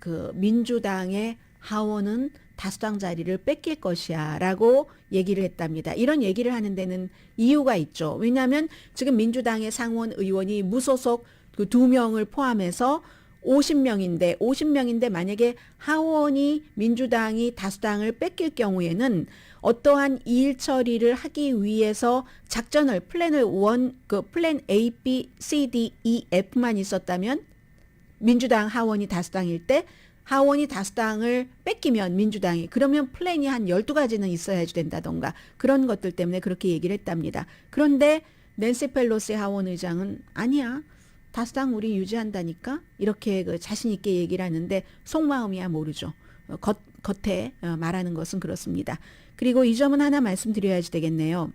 그 민주당의 하원은 다수당 자리를 뺏길 것이야 라고 얘기를 했답니다. 이런 얘기를 하는 데는 이유가 있죠. 왜냐하면 지금 민주당의 상원 의원이 무소속 그 2명을 포함해서 50명인데 만약에 하원이 민주당이 다수당을 뺏길 경우에는 어떠한 일 처리를 하기 위해서 작전을, 플랜 A, B, C, D, E, F만 있었다면, 민주당 하원이 다수당일 때 하원이 다수당을 뺏기면 민주당이, 그러면 플랜이 한 12가지는 있어야지 된다던가 그런 것들 때문에 그렇게 얘기를 했답니다. 그런데 낸시 펠로시 하원 의장은 아니야, 다수당 우리 유지한다니까, 이렇게 그 자신 있게 얘기를 하는데 속마음이야 모르죠. 겉에 말하는 것은 그렇습니다. 그리고 이 점은 하나 말씀드려야지 되겠네요.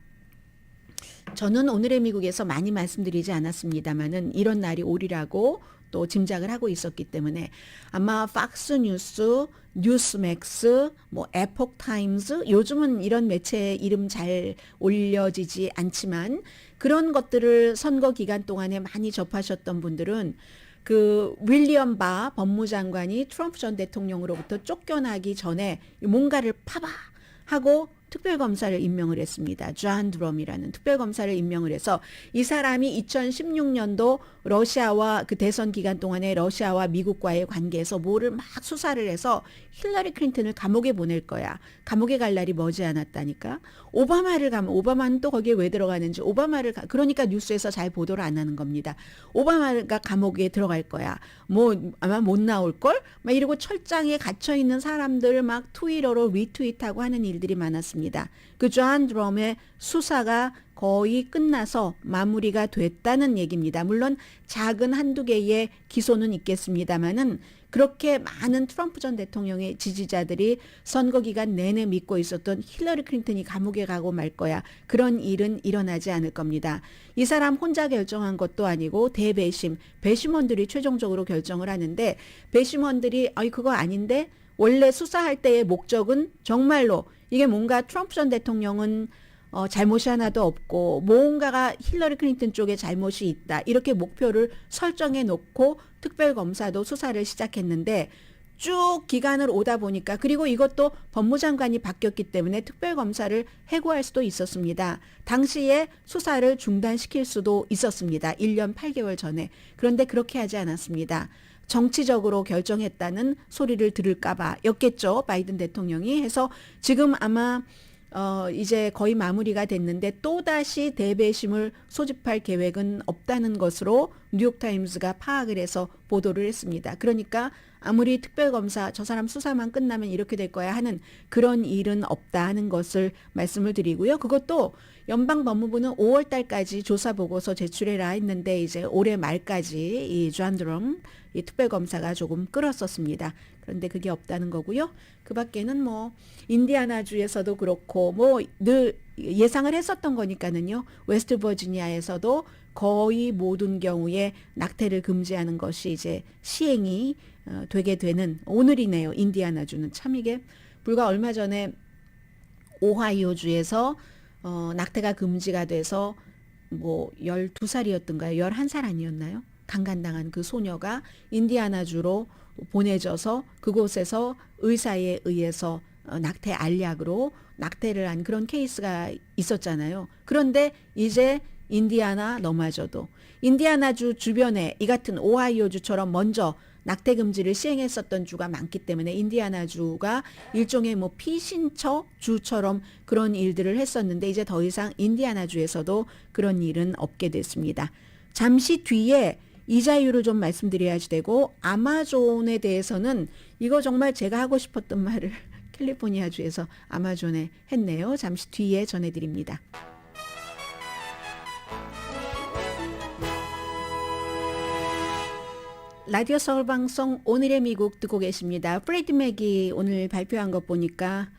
저는 오늘의 미국에서 많이 말씀드리지 않았습니다만은 이런 날이 오리라고 또 짐작을 하고 있었기 때문에 아마 팍스뉴스, 뉴스맥스, 뭐 에폭 타임즈, 요즘은 이런 매체 이름 잘 올려지지 않지만 그런 것들을 선거 기간 동안에 많이 접하셨던 분들은 그 윌리엄 바 법무장관이 트럼프 전 대통령으로부터 쫓겨나기 전에 뭔가를 파봐 하고 특별검사를 임명을 했습니다. 존 드럼이라는 특별검사를 임명을 해서 이 사람이 2016년도 러시아와 그 대선 기간 동안에 러시아와 미국과의 관계에서 뭐를 막 수사를 해서 힐러리 클린턴을 감옥에 보낼 거야. 감옥에 갈 날이 머지않았다니까. 오바마는 또 거기에 왜 들어가는지, 그러니까 뉴스에서 잘 보도를 안 하는 겁니다. 오바마가 감옥에 들어갈 거야. 뭐 아마 못 나올걸? 막 이러고 철장에 갇혀 있는 사람들 막 트위터로 리트윗하고 하는 일들이 많았습니다. 그 존 드럼의 수사가 거의 끝나서 마무리가 됐다는 얘기입니다. 물론 작은 한두 개의 기소는 있겠습니다만은 그렇게 많은 트럼프 전 대통령의 지지자들이 선거 기간 내내 믿고 있었던 힐러리 클린턴이 감옥에 가고 말 거야, 그런 일은 일어나지 않을 겁니다. 이 사람 혼자 결정한 것도 아니고 배심원들이 최종적으로 결정을 하는데, 배심원들이 그거 아닌데, 원래 수사할 때의 목적은 정말로 이게 뭔가 트럼프 전 대통령은 잘못이 하나도 없고 뭔가가 힐러리 클린턴 쪽에 잘못이 있다, 이렇게 목표를 설정해 놓고 특별검사도 수사를 시작했는데 쭉 기간을 오다 보니까, 그리고 이것도 법무장관이 바뀌었기 때문에 특별검사를 해고할 수도 있었습니다. 당시에 수사를 중단시킬 수도 있었습니다. 1년 8개월 전에. 그런데 그렇게 하지 않았습니다. 정치적으로 결정했다는 소리를 들을까봐 였겠죠, 바이든 대통령이. 해서 지금 아마 이제 거의 마무리가 됐는데 또다시 대배심을 소집할 계획은 없다는 것으로 뉴욕타임스가 파악을 해서 보도를 했습니다. 그러니까 아무리 특별검사 저 사람 수사만 끝나면 이렇게 될 거야 하는 그런 일은 없다 하는 것을 말씀을 드리고요. 그것도 연방 법무부는 5월 달까지 조사 보고서 제출해라 했는데 이제 올해 말까지 이 존드럼 이 특별검사가 조금 끌었었습니다. 그런데 그게 없다는 거고요. 그 밖에는 뭐 인디아나주에서도 그렇고 뭐 늘 예상을 했었던 거니까는요. 웨스트 버지니아에서도 거의 모든 경우에 낙태를 금지하는 것이 이제 시행이 되게 되는 오늘이네요. 인디아나주는 참 이게 불과 얼마 전에 오하이오주에서 낙태가 금지가 돼서 뭐 12살이었던가요? 11살 아니었나요? 강간당한 그 소녀가 인디아나주로 보내져서 그곳에서 의사에 의해서 낙태 알약으로 낙태를 한 그런 케이스가 있었잖아요. 그런데 이제 인디아나 너마저도 인디아나주 주변에 이 같은 오하이오주처럼 먼저 낙태 금지를 시행했었던 주가 많기 때문에 인디아나주가 일종의 뭐 피신처 주처럼 그런 일들을 했었는데 이제 더 이상 인디아나주에서도 그런 일은 없게 됐습니다. 잠시 뒤에 이자율을 좀 말씀드려야지 되고 아마존에 대해서는 이거 정말 제가 하고 싶었던 말을 캘리포니아주에서 아마존에 했네요. 잠시 뒤에 전해드립니다. 라디오 서울 방송 오늘의 미국 듣고 계십니다. 프레디 맥이 오늘 발표한 것 보니까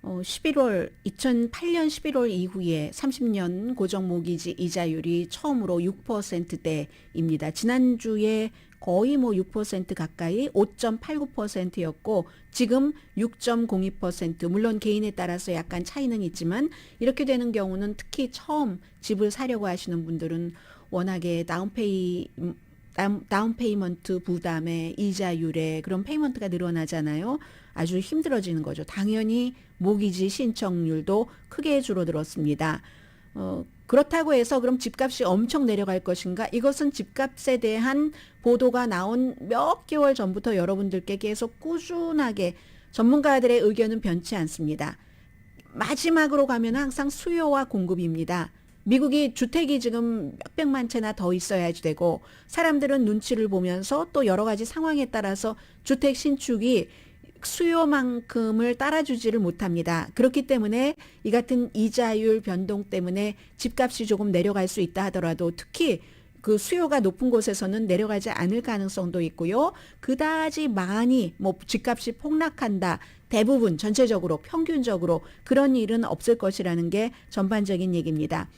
2008년 11월 이후에 30년 고정 모기지 이자율이 처음으로 6%대입니다. 지난주에 거의 뭐 6% 가까이 5.89%였고 지금 6.02% 물론 개인에 따라서 약간 차이는 있지만 이렇게 되는 경우는 특히 처음 집을 사려고 하시는 분들은 워낙에 다운페이먼트 부담에 이자율에 그런 페이먼트가 늘어나잖아요. 아주 힘들어지는 거죠. 당연히 모기지 신청률도 크게 줄어들었습니다. 그렇다고 해서 그럼 집값이 엄청 내려갈 것인가? 이것은 집값에 대한 보도가 나온 몇 개월 전부터 여러분들께 계속 꾸준하게 전문가들의 의견은 변치 않습니다. 마지막으로 가면 항상 수요와 공급입니다. 미국이 주택이 지금 몇백만 채나 더 있어야지 되고 사람들은 눈치를 보면서 또 여러 가지 상황에 따라서 주택 신축이 수요만큼을 따라주지를 못합니다. 그렇기 때문에 이 같은 이자율 변동 때문에 집값이 조금 내려갈 수 있다 하더라도 특히 그 수요가 높은 곳에서는 내려가지 않을 가능성도 있고요. 그다지 많이 뭐 집값이 폭락한다. 대부분 전체적으로 평균적으로 그런 일은 없을 것이라는 게 전반적인 얘기입니다.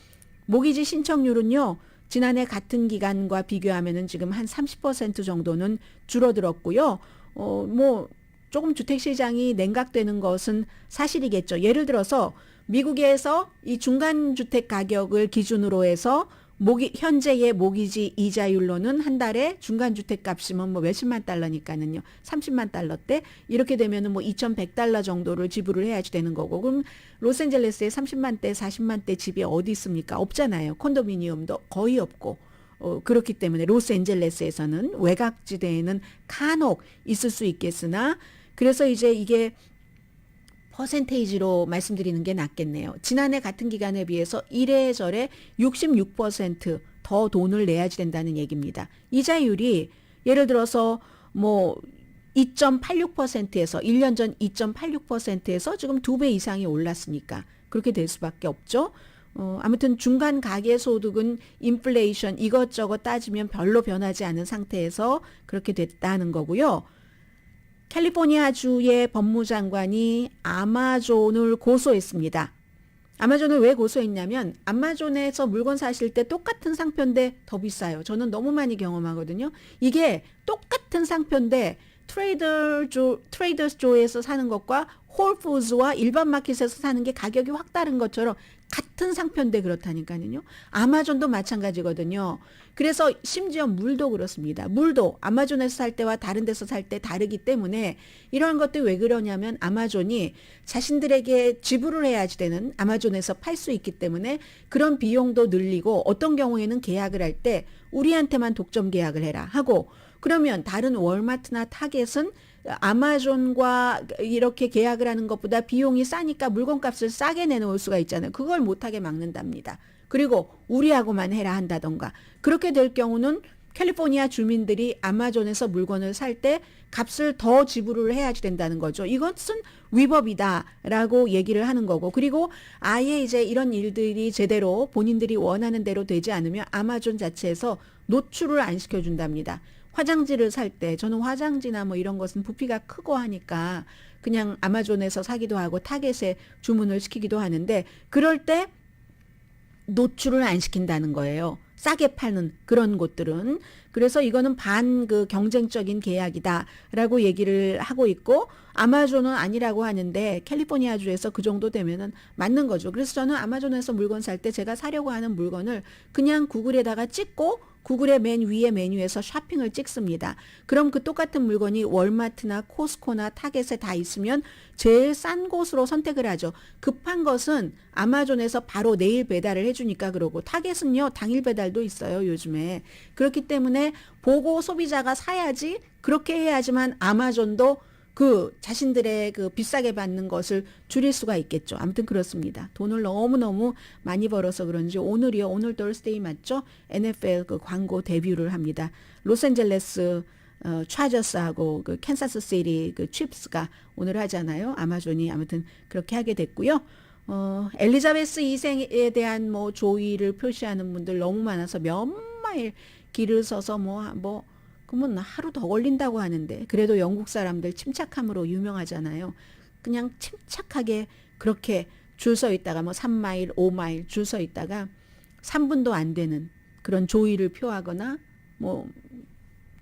모기지 신청률은요. 지난해 같은 기간과 비교하면은 지금 한 30% 정도는 줄어들었고요. 뭐 조금 주택시장이 냉각되는 것은 사실이겠죠. 예를 들어서 미국에서 이 중간주택 가격을 기준으로 해서 현재의 모기지 이자율로는 한 달에 중간주택 값이면 뭐 몇십만 달러니까는요. 30만 달러대 이렇게 되면은 뭐 2,100달러 정도를 지불을 해야지 되는 거고 그럼 로스앤젤레스에 30만대 40만대 집이 어디 있습니까? 없잖아요. 콘도미니엄도 거의 없고 그렇기 때문에 로스앤젤레스에서는 외곽지대에는 간혹 있을 수 있겠으나 그래서 이제 이게 퍼센테이지로 말씀드리는 게 낫겠네요. 지난해 같은 기간에 비해서 이래저래 66% 더 돈을 내야지 된다는 얘기입니다. 이자율이 예를 들어서 뭐 2.86%에서 1년 전 2.86%에서 지금 2배 이상이 올랐으니까 그렇게 될 수밖에 없죠. 아무튼 중간 가계소득은 인플레이션 이것저것 따지면 별로 변하지 않은 상태에서 그렇게 됐다는 거고요. 캘리포니아주의 법무장관이 아마존을 고소했습니다. 아마존을 왜 고소했냐면 아마존에서 물건 사실 때 똑같은 상표인데 더 비싸요. 저는 너무 많이 경험하거든요. 이게 똑같은 상표인데 트레이더스조에서 사는 것과 홀푸드와 일반 마켓에서 사는 게 가격이 확 다른 것처럼 같은 상표인데 그렇다니까요. 아마존도 마찬가지거든요. 그래서 심지어 물도 그렇습니다. 물도 아마존에서 살 때와 다른 데서 살 때 다르기 때문에 이러한 것들이 왜 그러냐면 아마존이 자신들에게 지불을 해야지 되는 아마존에서 팔 수 있기 때문에 그런 비용도 늘리고 어떤 경우에는 계약을 할 때 우리한테만 독점 계약을 해라 하고 그러면 다른 월마트나 타겟은 아마존과 이렇게 계약을 하는 것보다 비용이 싸니까 물건값을 싸게 내놓을 수가 있잖아요. 그걸 못하게 막는답니다. 그리고 우리하고만 해라 한다던가 그렇게 될 경우는 캘리포니아 주민들이 아마존에서 물건을 살 때 값을 더 지불을 해야지 된다는 거죠. 이것은 위법이다라고 얘기를 하는 거고, 그리고 아예 이제 이런 일들이 제대로 본인들이 원하는 대로 되지 않으면 아마존 자체에서 노출을 안 시켜준답니다. 화장지를 살 때 저는 화장지나 뭐 이런 것은 부피가 크고 하니까 그냥 아마존에서 사기도 하고 타겟에 주문을 시키기도 하는데, 그럴 때 노출을 안 시킨다는 거예요. 싸게 파는 그런 곳들은. 그래서 이거는 그 경쟁적인 계약이다라고 얘기를 하고 있고, 아마존은 아니라고 하는데 캘리포니아주에서 그 정도 되면은 맞는 거죠. 그래서 저는 아마존에서 물건 살 때 제가 사려고 하는 물건을 그냥 구글에다가 찍고 구글의 맨 위에 메뉴에서 쇼핑을 찍습니다. 그럼 그 똑같은 물건이 월마트나 코스코나 타겟에 다 있으면 제일 싼 곳으로 선택을 하죠. 급한 것은 아마존에서 바로 내일 배달을 해주니까 그러고, 타겟은요 당일 배달도 있어요 요즘에. 그렇기 때문에 보고 소비자가 사야지, 그렇게 해야지만 아마존도 그 자신들의 그 비싸게 받는 것을 줄일 수가 있겠죠. 아무튼 그렇습니다. 돈을 너무너무 많이 벌어서 그런지 오늘이요, 오늘 더스데이 맞죠? NFL 그 광고 데뷔를 합니다. 로스앤젤레스 차저스하고 그 캔사스시티 그 칩스가 오늘 하잖아요. 아마존이 아무튼 그렇게 하게 됐고요. 엘리자베스 2세에 대한 뭐 조의를 표시하는 분들 너무 많아서 몇 마일 길을 서서 그러면 하루 더 걸린다고 하는데, 그래도 영국 사람들 침착함으로 유명하잖아요. 그냥 침착하게 그렇게 줄 서 있다가 3마일, 5마일 줄 서 있다가 3분도 안 되는 그런 조의를 표하거나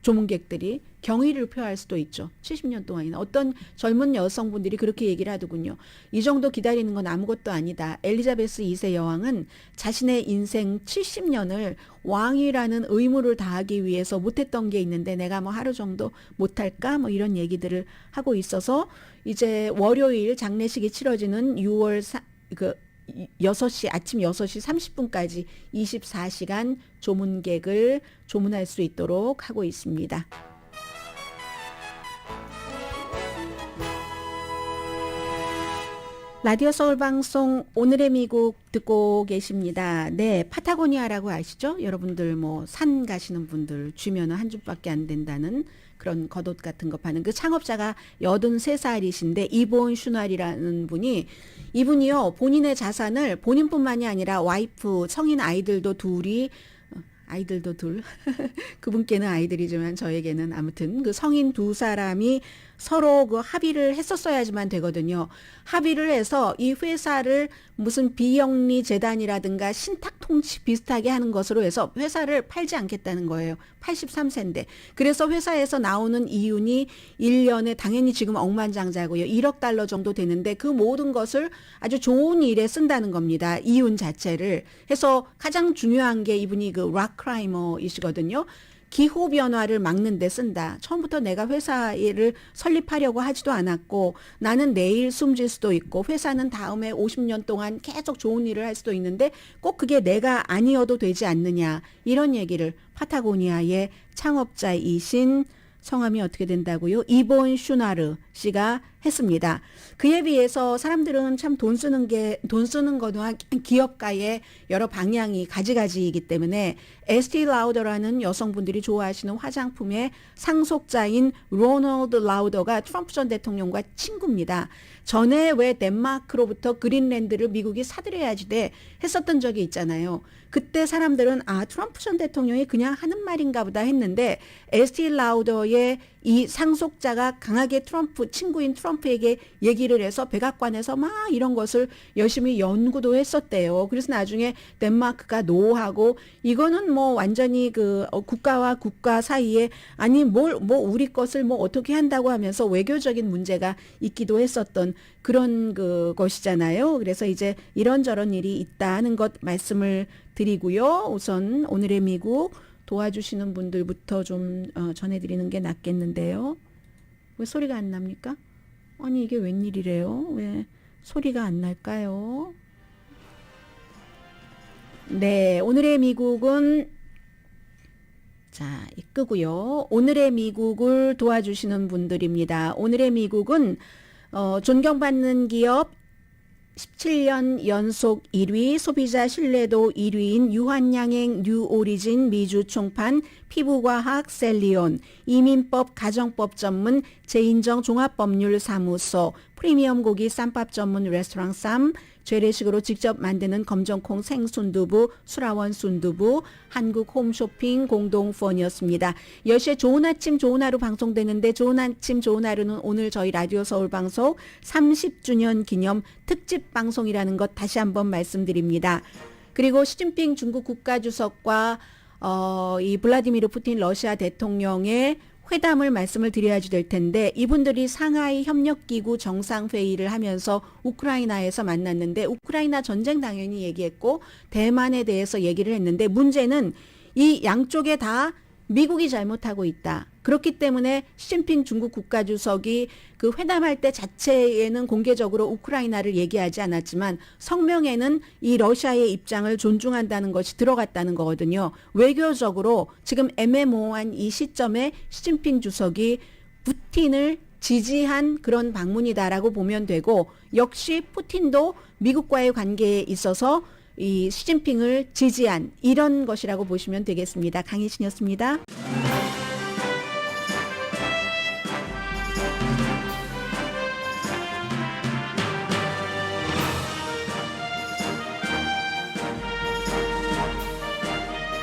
조문객들이 경의를 표할 수도 있죠. 70년 동안이나. 어떤 젊은 여성분들이 그렇게 얘기를 하더군요. 이 정도 기다리는 건 아무것도 아니다. 엘리자베스 2세 여왕은 자신의 인생 70년을 왕이라는 의무를 다하기 위해서 못했던 게 있는데 내가 하루 정도 못할까? 이런 얘기들을 하고 있어서, 이제 월요일 장례식이 치러지는 6월 6시, 아침 6시 30분까지 24시간 조문객을 조문할 수 있도록 하고 있습니다. 라디오 서울 방송 오늘의 미국 듣고 계십니다. 네, 파타고니아라고 아시죠? 여러분들 산 가시는 분들 주면은 한 줌밖에 안 된다는 그런 겉옷 같은 거 파는 그 창업자가 83살이신데 이본 슈날이라는 분이, 이분이요 본인의 자산을 본인뿐만이 아니라 와이프, 성인 아이들도 둘 그분께는 아이들이지만 저에게는 아무튼 그 성인 2사람이 서로 그 합의를 했었어야지만 되거든요. 합의를 해서 이 회사를 무슨 비영리 재단이라든가 신탁 통치 비슷하게 하는 것으로 해서 회사를 팔지 않겠다는 거예요. 83세인데. 그래서 회사에서 나오는 이윤이 1년에 당연히 지금 억만장자고요. 1억 달러 정도 되는데 그 모든 것을 아주 좋은 일에 쓴다는 겁니다. 이윤 자체를. 해서 가장 중요한 게 이분이 그 락 크라이머이시거든요. 기후변화를 막는 데 쓴다. 처음부터 내가 회사를 설립하려고 하지도 않았고, 나는 내일 숨질 수도 있고 회사는 다음에 50년 동안 계속 좋은 일을 할 수도 있는데 꼭 그게 내가 아니어도 되지 않느냐, 이런 얘기를 파타고니아의 창업자이신, 성함이 어떻게 된다고요? 이본 슈나르 씨가 했습니다. 그에 비해서 사람들은 참 돈 쓰는 거는 기업가의 여러 방향이 가지가지이기 때문에 에스티 라우더라는 여성분들이 좋아하시는 화장품의 상속자인 로널드 라우더가 트럼프 전 대통령과 친구입니다. 전에 왜 덴마크로부터 그린랜드를 미국이 사들여야지 돼 했었던 적이 있잖아요. 그때 사람들은 트럼프 전 대통령이 그냥 하는 말인가 보다 했는데, 에스티 라우더의 이 상속자가 강하게 친구인 트럼프에게 얘기를 해서 백악관에서 막 이런 것을 열심히 연구도 했었대요. 그래서 나중에 덴마크가 노하고, 이거는 완전히 그 국가와 국가 사이에 우리 것을 어떻게 한다고 하면서 외교적인 문제가 있기도 했었던 그런 것이잖아요. 그래서 이제 이런저런 일이 있다는 것 말씀을 드리고요. 우선 오늘의 미국 도와주시는 분들부터 좀 전해드리는 게 낫겠는데요. 왜 소리가 안 납니까? 아니 이게 웬일이래요? 왜 소리가 안 날까요? 네, 오늘의 미국은 끄고요. 오늘의 미국을 도와주시는 분들입니다. 오늘의 미국은 존경받는 기업 17년 연속 1위, 소비자 신뢰도 1위인 유한양행 뉴오리진 미주 총판, 피부과학 셀리온, 이민법 가정법 전문 제인정 종합법률사무소, 프리미엄 고기 쌈밥 전문 레스토랑 쌈, 재래식으로 직접 만드는 검정콩 생순두부, 수라원 순두부, 한국 홈쇼핑 공동후원이었습니다. 10시에 좋은 아침 좋은 하루 방송되는데 좋은 아침 좋은 하루는 오늘 저희 라디오 서울 방송 30주년 기념 특집 방송이라는 것 다시 한번 말씀드립니다. 그리고 시진핑 중국 국가주석과 이 블라디미르 푸틴 러시아 대통령의 회담을 말씀을 드려야지 될 텐데 이분들이 상하이 협력기구 정상회의를 하면서 우크라이나에서 만났는데 우크라이나 전쟁 당연히 얘기했고 대만에 대해서 얘기를 했는데 문제는 이 양쪽에 다 미국이 잘못하고 있다. 그렇기 때문에 시진핑 중국 국가주석이 그 회담할 때 자체에는 공개적으로 우크라이나를 얘기하지 않았지만 성명에는 이 러시아의 입장을 존중한다는 것이 들어갔다는 거거든요. 외교적으로 지금 애매모호한 이 시점에 시진핑 주석이 푸틴을 지지한 그런 방문이다라고 보면 되고 역시 푸틴도 미국과의 관계에 있어서 이 시진핑을 지지한 이런 것이라고 보시면 되겠습니다. 강희신이었습니다.